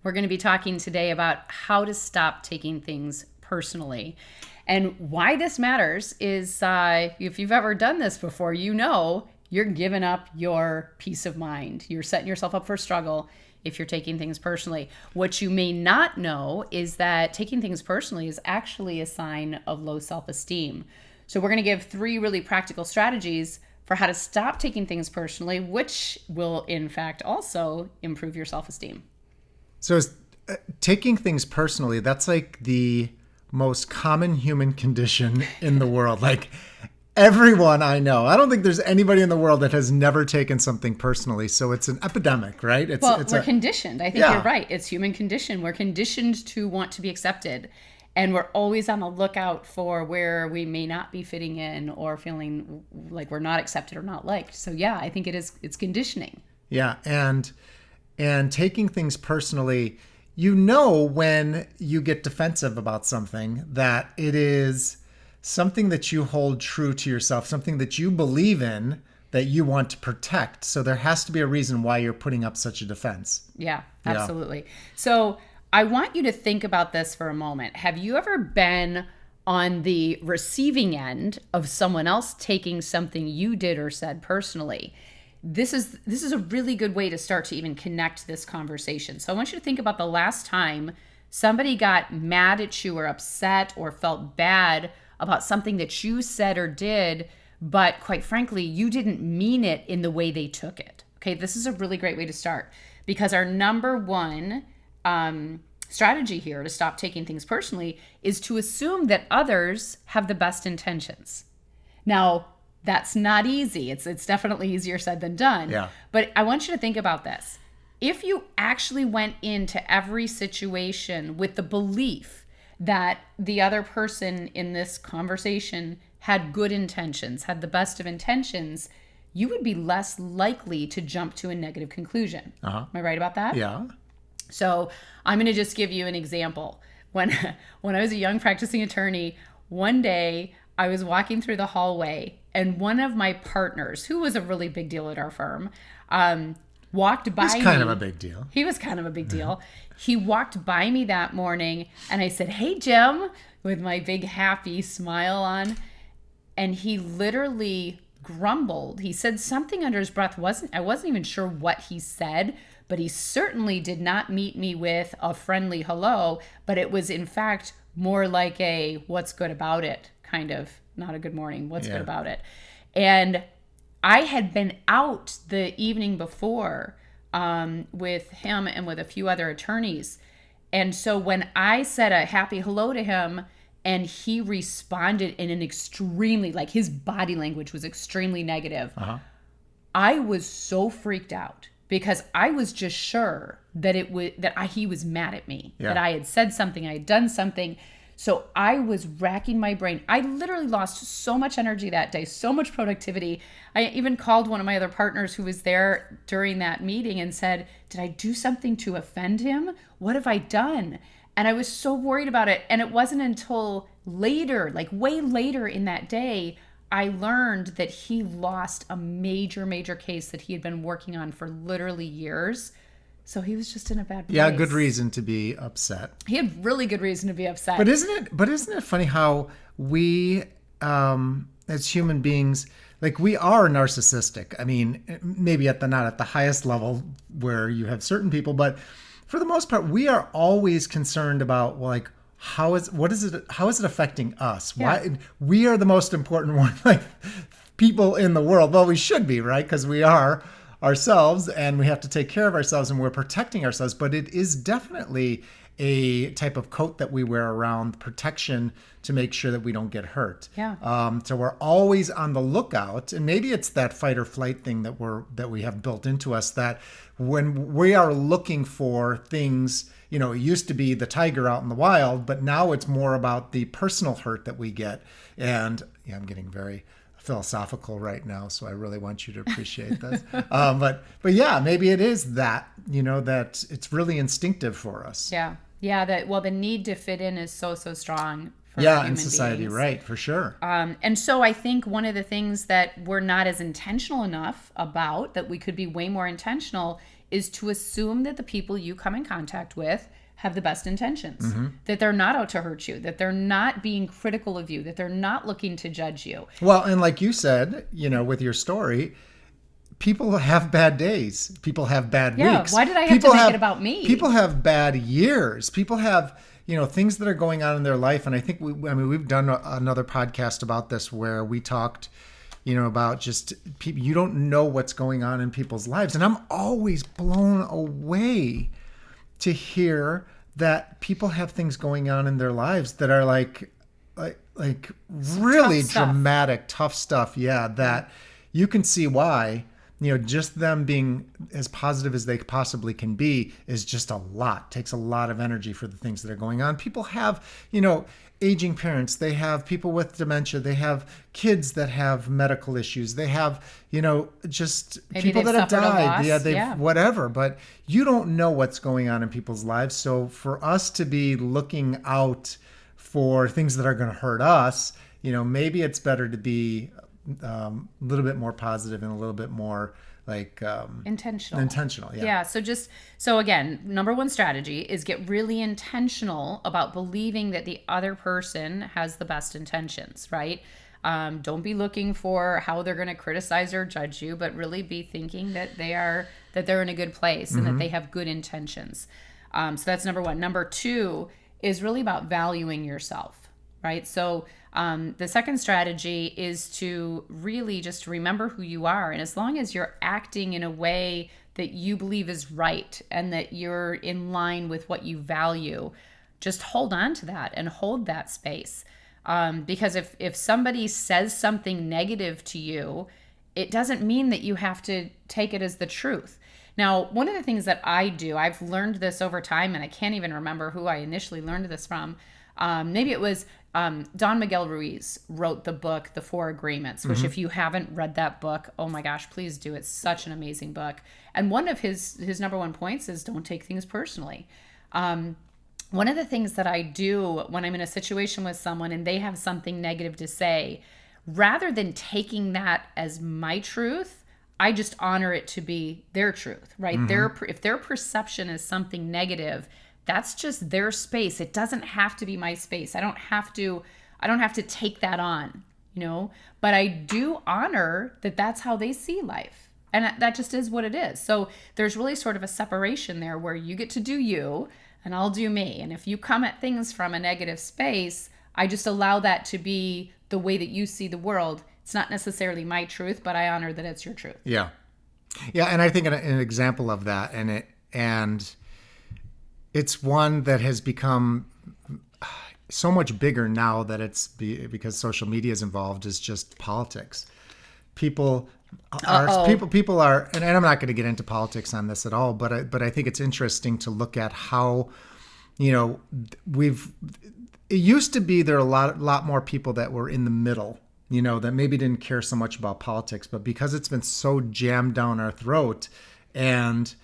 We're going to be talking today about how to stop taking things personally. And why this matters is if you've ever done this before, you know you're giving up your peace of mind. You're setting yourself up for struggle if you're taking things personally. What you may not know is that taking things personally is actually a sign of low self-esteem. So we're going to give 3 really practical strategies for how to stop taking things personally, which will in fact also improve your self-esteem. So taking things personally, that's like the most common human condition in the world. Like everyone I know, I don't think there's anybody in the world that has never taken something personally. So it's an epidemic, right? We're conditioned. I think you're right. It's human condition. We're conditioned to want to be accepted. And we're always on the lookout for where we may not be fitting in or feeling like we're not accepted or not liked. So yeah, I think it's conditioning. Yeah. And taking things personally, you know, when you get defensive about something, that it is something that you hold true to yourself, something that you believe in, that you want to protect. So there has to be a reason why you're putting up such a defense. Yeah, absolutely. Yeah. So I want you to think about this for a moment. Have you ever been on the receiving end of someone else taking something you did or said personally? This is a really good way to start to even connect this conversation. So I want you to think about the last time somebody got mad at you or upset or felt bad about something that you said or did, but quite frankly, you didn't mean it in the way they took it. Okay, this is a really great way to start, because our number one strategy here to stop taking things personally is to assume that others have the best intentions. Now, that's not easy. It's definitely easier said than done. Yeah. But I want you to think about this. If you actually went into every situation with the belief that the other person in this conversation had good intentions, had the best of intentions, you would be less likely to jump to a negative conclusion. Am I right about that? Yeah. So I'm going to just give you an example. When I was a young practicing attorney, one day I was walking through the hallway and one of my partners, who was a really big deal at our firm, walked by me. He's kind of a big deal. He was kind of a big deal. He walked by me that morning and I said, "Hey, Jim," with my big happy smile on. And he literally grumbled. He said something under his breath. I wasn't even sure what he said, but he certainly did not meet me with a friendly hello, but it was in fact more like a "what's good about it" kind of, not a good morning, what's good about it. And I had been out the evening before with him and with a few other attorneys. And so when I said a happy hello to him and he responded in an extremely, like his body language was extremely negative, I was so freaked out because I was just sure that he was mad at me, that I had said something, I had done something. So I was racking my brain. I literally lost so much energy that day, so much productivity. I even called one of my other partners who was there during that meeting and said, "Did I do something to offend him? What have I done?" And I was so worried about it. And it wasn't until later, like way later in that day, I learned that he lost a major, major case that he had been working on for literally years. So he was just in a bad place. Yeah, good reason to be upset. He had really good reason to be upset. But isn't it funny how we, as human beings, like we are narcissistic. I mean, maybe not at the highest level where you have certain people, but for the most part, we are always concerned about like how is it affecting us? Yeah. Why we are the most important one, like people in the world. Well, we should be, right? Because we are ourselves and we have to take care of ourselves and we're protecting ourselves, but it is definitely a type of coat that we wear around, protection to make sure that we don't get hurt. Yeah. So we're always on the lookout, and maybe it's that fight or flight thing that we have built into us, that when we are looking for things, you know, it used to be the tiger out in the wild, but now it's more about the personal hurt that we get. And I'm getting very philosophical right now, so I really want you to appreciate this. But yeah, maybe it is that, that it's really instinctive for us. Yeah. The need to fit in is so strong for Yeah, human in society, beings. right, for sure. And so I think one of the things that we're not as intentional enough about, that we could be way more intentional, is to assume that the people you come in contact with have the best intentions, that they're not out to hurt you, that they're not being critical of you, that they're not looking to judge you. Well, and like you said, with your story, people have bad days. People have bad weeks. Why did I have to make it about me? People have bad years. People have, things that are going on in their life. And I think we've done another podcast about this where we talked, about just people, you don't know what's going on in people's lives. And I'm always blown away to hear that people have things going on in their lives that are like really dramatic, tough stuff. Yeah. That you can see why, just them being as positive as they possibly can be is just a lot. Takes a lot of energy for the things that are going on. People have, aging parents. They have people with dementia. They have kids that have medical issues. They have, just Maybe people that have died. Yeah, whatever. But you don't know what's going on in people's lives. So for us to be looking out for things that are going to hurt us, maybe it's better to be a little bit more positive and a little bit more intentional. Yeah. So again, number one strategy is get really intentional about believing that the other person has the best intentions, right? Don't be looking for how they're going to criticize or judge you, but really be thinking that they're in a good place and that they have good intentions. So that's number one. Number two is really about valuing yourself, right? So the second strategy is to really just remember who you are. And as long as you're acting in a way that you believe is right and that you're in line with what you value, just hold on to that and hold that space. Because if somebody says something negative to you, it doesn't mean that you have to take it as the truth. Now, one of the things that I do, I've learned this over time, and I can't even remember who I initially learned this from. Maybe it was Don Miguel Ruiz wrote the book, The Four Agreements, which if you haven't read that book, oh my gosh, please do. It's such an amazing book. And one of his number one points is don't take things personally. One of the things that I do when I'm in a situation with someone and they have something negative to say, rather than taking that as my truth, I just honor it to be their truth, right? If their perception is something negative, that's just their space. It doesn't have to be my space. I don't have to take that on, but I do honor that that's how they see life. And that just is what it is. So there's really sort of a separation there where you get to do you and I'll do me. And if you come at things from a negative space, I just allow that to be the way that you see the world. It's not necessarily my truth, but I honor that it's your truth. Yeah. Yeah. And I think an example of that, and it's one that has become so much bigger now that because social media is involved, is just politics. People are, and I'm not going to get into politics on this at all, but I think it's interesting to look at how, it used to be there are a lot more people that were in the middle, that maybe didn't care so much about politics, but because it's been so jammed down our throat and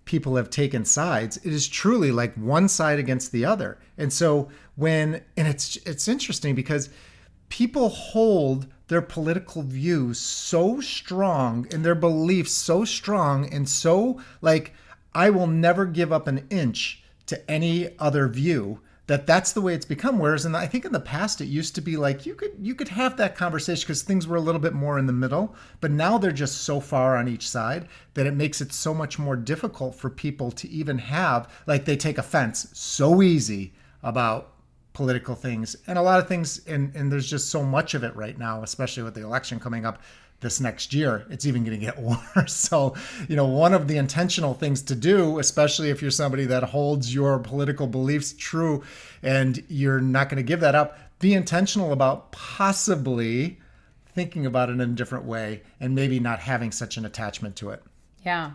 people have taken sides, it is truly like one side against the other. And so it's interesting because people hold their political views so strong and their beliefs so strong and so I will never give up an inch to any other view, that's the way it's become. Whereas I think in the past it used to be like you could have that conversation because things were a little bit more in the middle, but now they're just so far on each side that it makes it so much more difficult for people to even have, they take offense so easy about political things and a lot of things, and there's just so much of it right now, especially with the election coming up this next year. It's even going to get worse. So, one of the intentional things to do, especially if you're somebody that holds your political beliefs true and you're not going to give that up, be intentional about possibly thinking about it in a different way and maybe not having such an attachment to it. Yeah.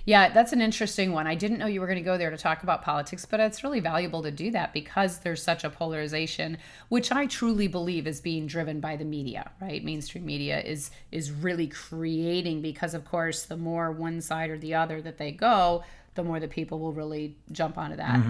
Yeah, that's an interesting one. I didn't know you were going to go there to talk about politics, but it's really valuable to do that because there's such a polarization, which I truly believe is being driven by the media, right? Mainstream media is really creating, because of course, the more one side or the other that they go, the more the people will really jump onto that.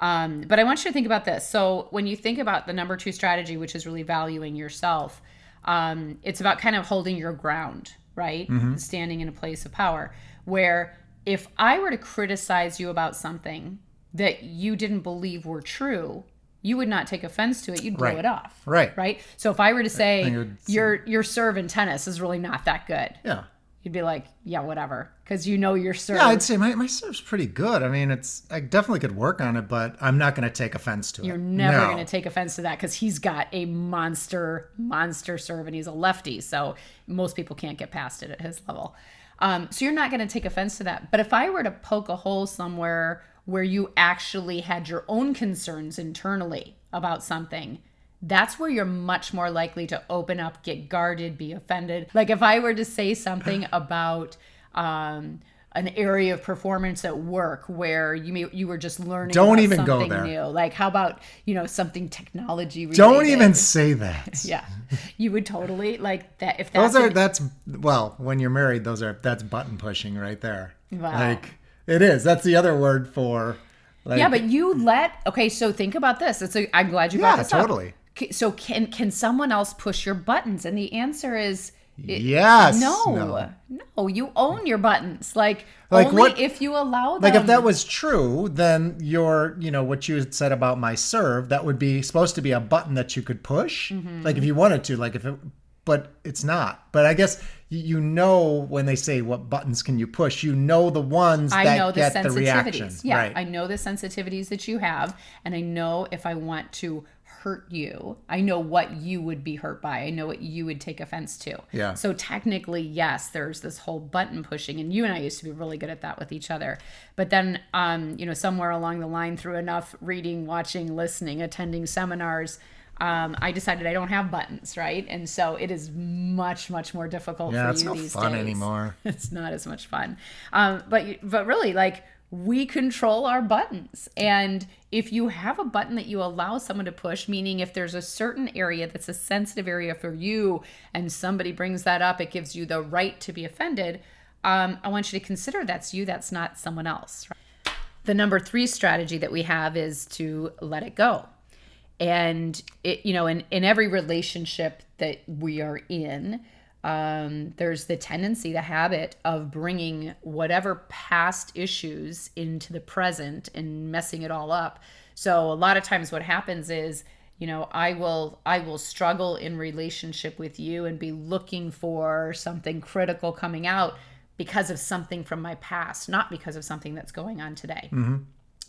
But I want you to think about this. So when you think about the number 2 strategy, which is really valuing yourself, it's about kind of holding your ground, right? Standing in a place of power, where if I were to criticize you about something that you didn't believe were true, you would not take offense to it. You'd blow it off. Right. So if I were to say your serve in tennis is really not that good. Yeah. You'd be like, yeah, whatever. Because you know your serve. Yeah, I'd say my serve's pretty good. I mean, I definitely could work on it, but I'm not going to take offense to it. You're never going to take offense to that because he's got a monster serve and he's a lefty. So most people can't get past it at his level. So you're not going to take offense to that. But if I were to poke a hole somewhere where you actually had your own concerns internally about something, that's where you're much more likely to open up, get guarded, be offended. Like if I were to say something about an area of performance at work where you were just learning Don't about even something go there. New. Like how about, something technology related. Don't even say that. Yeah. You would totally like that. If when you're married, that's button pushing right there. Wow. Like it is. That's the other word for yeah, but so think about this. I'm glad you brought this up. Totally. So can someone else push your buttons? And the answer is yes. No. You own your buttons. Like only if you allow them. Like if that was true, then what you had said about my serve, that would be supposed to be a button that you could push. Like if you wanted to, but it's not. But I guess when they say what buttons can you push, the ones that get the reaction. Yeah, right. I know the sensitivities that you have, and I know if I want to hurt you, I know what you would be hurt by. I know what you would take offense to. Yeah. So technically, yes, there's this whole button pushing, and you and I used to be really good at that with each other. But then, somewhere along the line, through enough reading, watching, listening, attending seminars, I decided I don't have buttons, right? And so it is much, much more difficult for you these days. Yeah, it's not fun anymore. It's not as much fun. But really, like, we control our buttons. And if you have a button that you allow someone to push, meaning if there's a certain area that's a sensitive area for you and somebody brings that up, it gives you the right to be offended. I want you to consider that's you, that's not someone else. Right? The number 3 strategy that we have is to let it go. And in every relationship that we are in, there's the tendency, the habit of bringing whatever past issues into the present and messing it all up. So a lot of times what happens is, I will struggle in relationship with you and be looking for something critical coming out because of something from my past, not because of something that's going on today.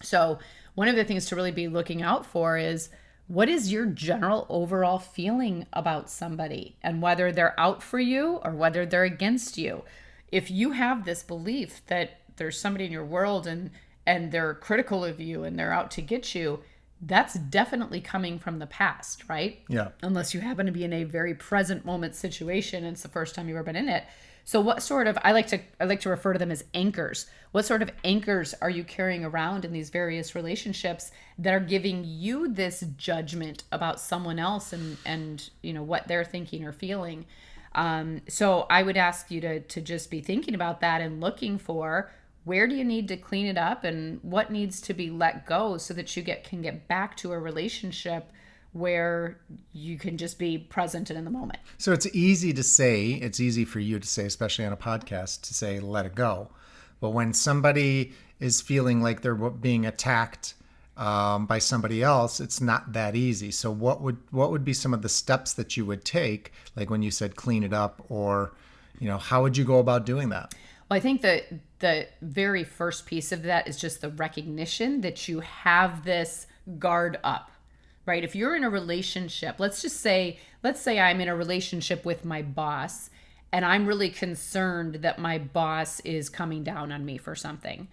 So one of the things to really be looking out for is, what is your general overall feeling about somebody, and whether they're out for you or whether they're against you? If you have this belief that there's somebody in your world and they're critical of you and they're out to get you, that's definitely coming from the past, right? Yeah. Unless you happen to be in a very present moment situation and it's the first time you've ever been in it. So what sort of, I like to refer to them as anchors. What sort of anchors are you carrying around in these various relationships that are giving you this judgment about someone else and what they're thinking or feeling? So I would ask you to just be thinking about that and looking for, where do you need to clean it up and what needs to be let go so that you can get back to a relationship where you can just be present and in the moment. So it's easy for you to say, especially on a podcast, to say, let it go. But when somebody is feeling like they're being attacked by somebody else, it's not that easy. So what would be some of the steps that you would take, like when you said clean it up, or, how would you go about doing that? Well, I think that the very first piece of that is just the recognition that you have this guard up. Right? If you're in a relationship, let's say I'm in a relationship with my boss and I'm really concerned that my boss is coming down on me for something.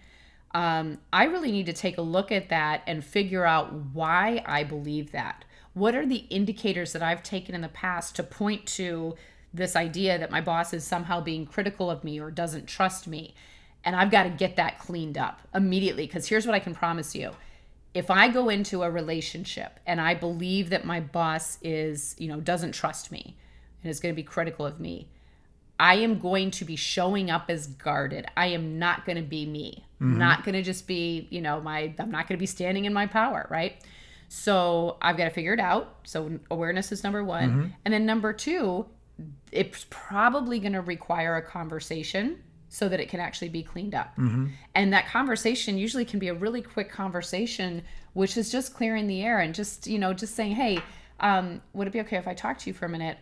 I really need to take a look at that and figure out why I believe that. What are the indicators that I've taken in the past to point to this idea that my boss is somehow being critical of me or doesn't trust me? And I've got to get that cleaned up immediately, because here's what I can promise you. If I go into a relationship and I believe that my boss is, doesn't trust me and is going to be critical of me, I am going to be showing up as guarded. I am not going to be me. I'm not going to just be, I'm not going to be standing in my power, right? So I've got to figure it out. So awareness is number one. And then number two, it's probably going to require a conversation so that it can actually be cleaned up. And that conversation usually can be a really quick conversation, which is just clearing the air and just saying, hey, would it be okay if I talk to you for a minute?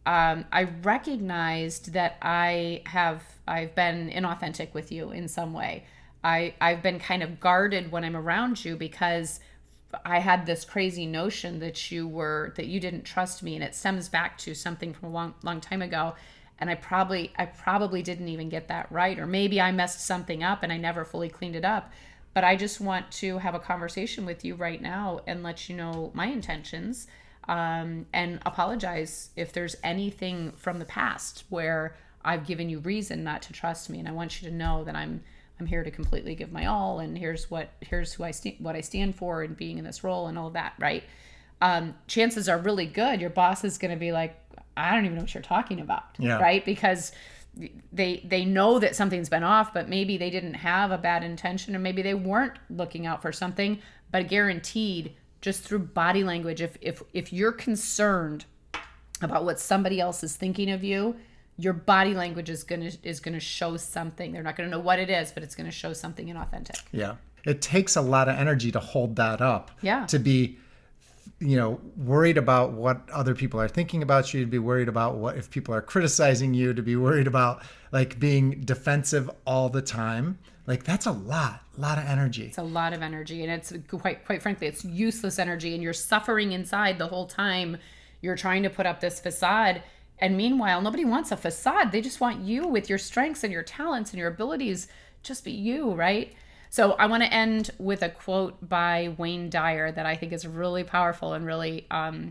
I recognized that I've been inauthentic with you in some way. I've been kind of guarded when I'm around you because I had this crazy notion that you didn't trust me, and it stems back to something from a long time ago. And I probably didn't even get that right, or maybe I messed something up and I never fully cleaned it up. But I just want to have a conversation with you right now and let you know my intentions, and apologize if there's anything from the past where I've given you reason not to trust me. And I want you to know that I'm here to completely give my all, and here's what I stand for in being in this role and all of that, right? Chances are really good your boss is going to be like, I don't even know what you're talking about, right? Because they know that something's been off, but maybe they didn't have a bad intention, or maybe they weren't looking out for something. But guaranteed, just through body language, if you're concerned about what somebody else is thinking of you, your body language is gonna show something. They're not gonna know what it is, but it's gonna show something inauthentic. Yeah, it takes a lot of energy to hold that up. Yeah. To be, worried about what other people are thinking about you, to be worried about what if people are criticizing you, to be worried about like being defensive all the time. Like that's a lot of energy. It's a lot of energy, and it's quite frankly, it's useless energy, and you're suffering inside the whole time. You're trying to put up this facade, and meanwhile, nobody wants a facade. They just want you with your strengths and your talents and your abilities. Just be you, right? So I want to end with a quote by Wayne Dyer that I think is really powerful and really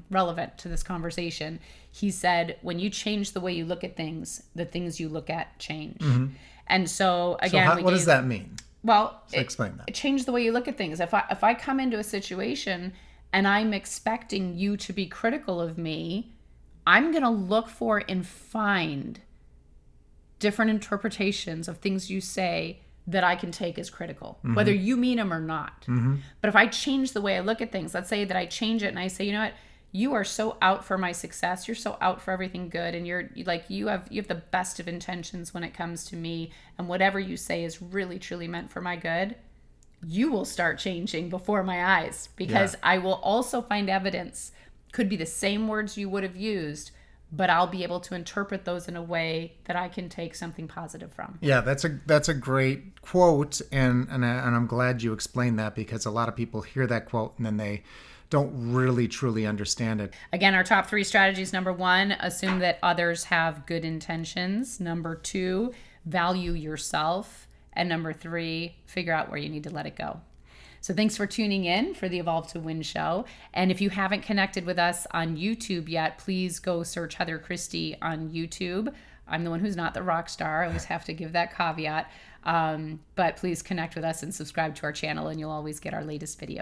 relevant to this conversation. He said, when you change the way you look at things, the things you look at change. And so again, what does that mean? Well, explain that. Change the way you look at things. If I come into a situation and I'm expecting you to be critical of me, I'm going to look for and find different interpretations of things you say that I can take as critical, whether you mean them or not. But if I change the way I look at things, let's say that I change it and I say, you know what, you are so out for my success. You're so out for everything good. And you have the best of intentions when it comes to me. And whatever you say is really, truly meant for my good. You will start changing before my eyes, because I will also find evidence. Could be the same words you would have used, but I'll be able to interpret those in a way that I can take something positive from. Yeah, that's a great quote, and I'm glad you explained that, because a lot of people hear that quote and then they don't really truly understand it. Again, our top 3 strategies: number 1, assume that others have good intentions. Number 2, value yourself. And number 3, figure out where you need to let it go. So thanks for tuning in for the Evolve to Win show. And if you haven't connected with us on YouTube yet, please go search Heather Christie on YouTube. I'm the one who's not the rock star. I always have to give that caveat. But please connect with us and subscribe to our channel, and you'll always get our latest videos.